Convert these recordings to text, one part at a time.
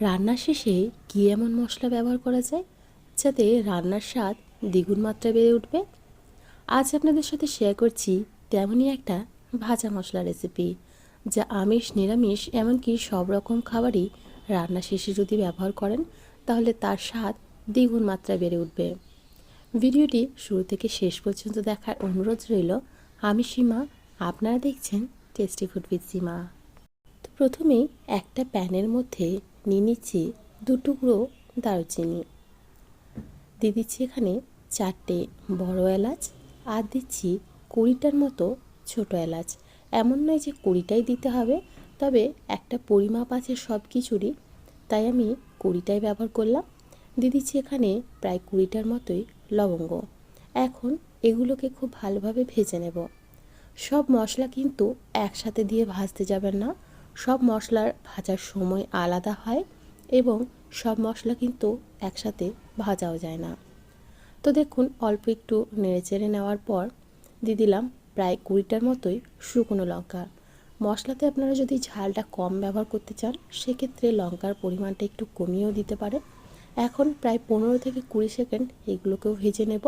রান্নার শেষে কী এমন মশলা ব্যবহার করা যায় যাতে রান্নার স্বাদ দ্বিগুণ মাত্রায় বেড়ে উঠবে? আজ আপনাদের সাথে শেয়ার করছি তেমনই একটা ভাজা মশলা রেসিপি, যা আমিষ নিরামিষ এমনকি সব রকম খাবারই রান্না শেষে যদি ব্যবহার করেন তাহলে তার স্বাদ দ্বিগুণ মাত্রায় বেড়ে উঠবে। ভিডিওটি শুরু থেকে শেষ পর্যন্ত দেখার অনুরোধ রইল। আমি সীমা, আপনারা দেখছেন টেস্টি ফুড উইথ সীমা। তো প্রথমেই একটা প্যানের মধ্যে নিয়ে নিচ্ছি 2 টুকরো দারুচিনি, দিয়ে দিচ্ছি এখানে 4টে বড় এলাচ, আর দিচ্ছি 20টার মতো ছোট এলাচ। এমন নয় যে 20টাই দিতে হবে, তবে একটা পরিমাপ আছে সব কিছুরই, তাই আমি 20টাই ব্যবহার করলাম। দিয়ে দিচ্ছি এখানে প্রায় 20টার মতোই লবঙ্গ। এখন এগুলোকে খুব ভালোভাবে ভেজে নেব। সব মশলা কিন্তু একসাথে দিয়ে ভাজতে যাবেন না, সব মশলার ভাজার সময় আলাদা হয় এবং সব মশলা কিন্তু একসাথে ভাজাও যায় না। তো দেখুন, অল্প একটু নেড়েচেড়ে নেওয়ার পর দিয়ে দিলাম প্রায় 20টার মতোই শুকনো লঙ্কা। মশলাতে আপনারা যদি ঝালটা কম ব্যবহার করতে চান সেক্ষেত্রে লঙ্কার পরিমাণটা একটু কমিয়েও দিতে পারে। এখন প্রায় 15 থেকে 20 সেকেন্ড এগুলোকেও ভেজে নেব,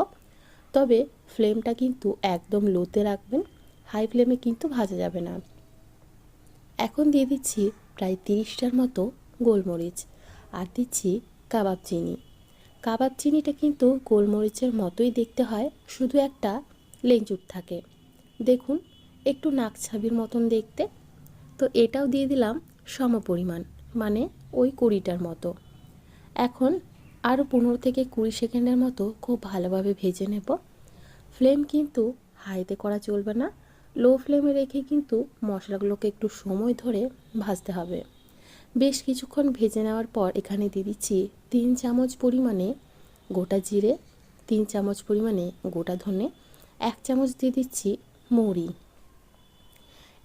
তবে ফ্লেমটা কিন্তু একদম লোতে রাখবেন, হাই ফ্লেমে কিন্তু ভাজা যাবে না। এখন দিয়ে দিচ্ছি প্রায় 30টার মতো গোলমরিচ, আর দিচ্ছি কাবাব চিনি। কাবাব চিনিটা কিন্তু গোলমরিচের মতোই দেখতে হয়, শুধু একটা লেঞ্চুট থাকে, দেখুন একটু নাকছাবির মতন দেখতে। তো এটাও দিয়ে দিলাম সমপরিমাণ, মানে ওই 20টার মতো। এখন আরও 15 থেকে 20 সেকেন্ডের মতো খুব ভালোভাবে ভেজে নেব। ফ্লেম কিন্তু হাইতে করা চলবে না, লো ফ্লেমে রেখে কিন্তু মশলাগুলোকে একটু সময় ধরে ভাজতে হবে। বেশ কিছুক্ষণ ভেজে নেওয়ার পর এখানে দিয়ে দিচ্ছি 3 চামচ পরিমাণে গোটা জিরে, 3 চামচ পরিমাণে গোটা ধনে, 1 চামচ দিয়ে দিচ্ছি মৌরি।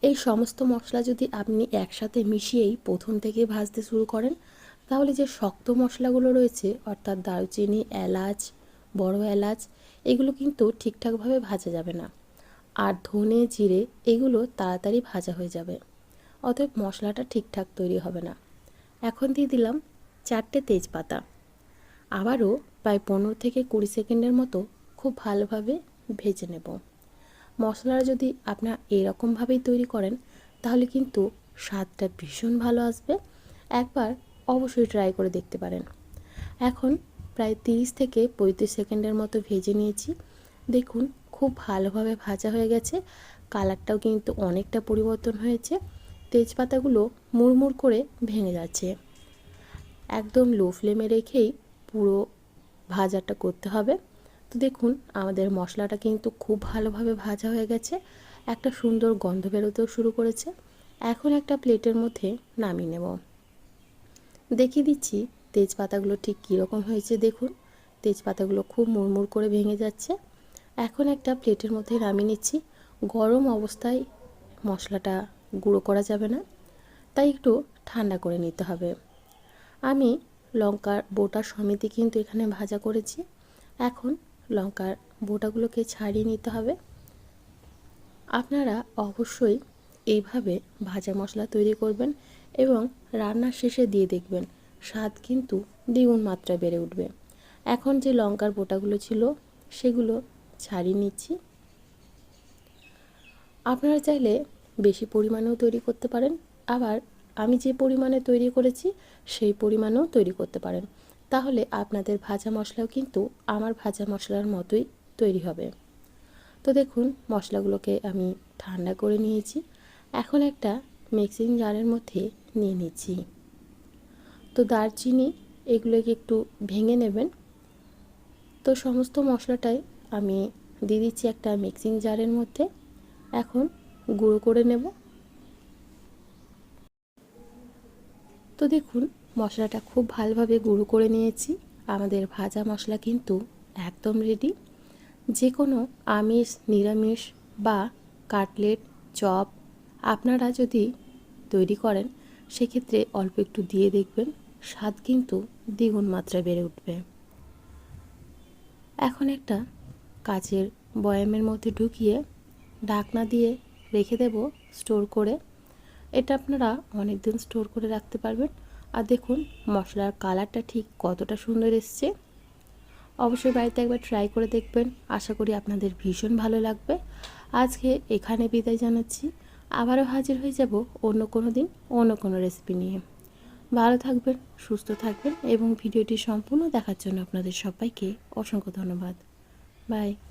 এই সমস্ত মশলা যদি আপনি একসাথে মিশিয়েই প্রথম থেকে ভাজতে শুরু করেন তাহলে যে শক্ত মশলাগুলো রয়েছে অর্থাৎ দারুচিনি, এলাচ, বড় এলাচ, এগুলো কিন্তু ঠিকঠাকভাবে ভাজা যাবে না, আর ধনে জিরে এগুলো তাড়াতাড়ি ভাজা হয়ে যাবে, অতএব মশলাটা ঠিকঠাক তৈরি হবে না। এখন দিয়ে দিলাম 4টে তেজপাতা। আবারও প্রায় 15 থেকে 20 সেকেন্ডের মতো খুব ভালোভাবে ভেজে নেব। মশলাটা যদি আপনারা এরকমভাবেই তৈরি করেন তাহলে কিন্তু স্বাদটা ভীষণ ভালো আসবে, একবার অবশ্যই ট্রাই করে দেখতে পারেন। এখন প্রায় 30 থেকে 35 সেকেন্ডের মতো ভেজে নিয়েছি, দেখুন খুব ভালোভাবে ভাজা হয়ে গেছে, কালারটাও কিন্তু অনেকটা পরিবর্তন হয়েছে, তেজপাতাগুলো মুড়মুড় করে ভেঙে যাচ্ছে। একদম লো ফ্লেমে রেখেই পুরো ভাজাটা করতে হবে। তো দেখুন আমাদের মশলাটা কিন্তু খুব ভালোভাবে ভাজা হয়ে গেছে, একটা সুন্দর গন্ধ বেরোতেও শুরু করেছে। এখন একটা প্লেটের মধ্যে নামিয়ে নেব। দেখিয়ে দিচ্ছি তেজপাতাগুলো ঠিক কীরকম হয়েছে, দেখুন তেজপাতাগুলো খুব মুড়মুড় করে ভেঙে যাচ্ছে। এখন একটা প্লেটের মধ্যে নামিয়ে নিচ্ছি। গরম অবস্থায় মশলাটা গুঁড়ো করা যাবে না, তাই একটু ঠান্ডা করে নিতে হবে। আমি লঙ্কার বোটা সমেত কিন্তু এখানে ভাজা করেছি। এখন লঙ্কার বোটাগুলোকে ছাড়িয়ে নিতে হবে। আপনারা অবশ্যই এইভাবে ভাজা মশলা তৈরি করবেন এবং রান্নার শেষে দিয়ে দেখবেন স্বাদ কিন্তু দ্বিগুণ মাত্রায় বেড়ে উঠবে। এখন যে লঙ্কার বোটাগুলো ছিল সেগুলো ছাড়িয়ে নিচ্ছি। আপনারা চাইলে বেশি পরিমাণেও তৈরি করতে পারেন, আবার আমি যে পরিমাণে তৈরি করেছি সেই পরিমাণেও তৈরি করতে পারেন, তাহলে আপনাদের ভাজা মশলাও কিন্তু আমার ভাজা মশলার মতোই তৈরি হবে। তো দেখুন মশলাগুলোকে আমি ঠান্ডা করে নিয়েছি, এখন একটা মিক্সিং জারের মধ্যে নিয়ে নিচ্ছি। তো দারচিনি এগুলোকে একটু ভেঙে নেবেন। তো সমস্ত মশলাটাই আমি দিয়ে দিচ্ছি একটা মিক্সিং জারের মধ্যে, এখন গুঁড়ো করে নেব। তো দেখুন মশলাটা খুব ভালোভাবে গুঁড়ো করে নিয়েছি, আমাদের ভাজা মশলা কিন্তু একদম রেডি। যে কোনো আমিষ নিরামিষ বা কাটলেট, চপ আপনারা যদি তৈরি করেন সেক্ষেত্রে অল্প একটু দিয়ে দেখবেন, স্বাদ কিন্তু দ্বিগুণ মাত্রায় বেড়ে উঠবে। এখন একটা কাচের বয়ামের মধ্যে ঢুকিয়ে ঢাকনা দিয়ে রেখে দেব স্টোর করে। এটা আপনারা অনেক দিন স্টোর করে রাখতে পারবেন, আর দেখুন মশলার কালারটা ঠিক কতটা সুন্দর এসছে। অবশ্যই বাড়িতে একবার ট্রাই করে দেখবেন, আশা করি আপনাদের ভীষণ ভালো লাগবে। আজকে এখানে বিদায় জানাচ্ছি, আবারও হাজির হয়ে যাব অন্য কোনো দিন অন্য কোনো রেসিপি নিয়ে। ভালো থাকবেন, সুস্থ থাকবেন এবং ভিডিওটি সম্পূর্ণ দেখার জন্য আপনাদের সবাইকে অসংখ্য ধন্যবাদ। বাই।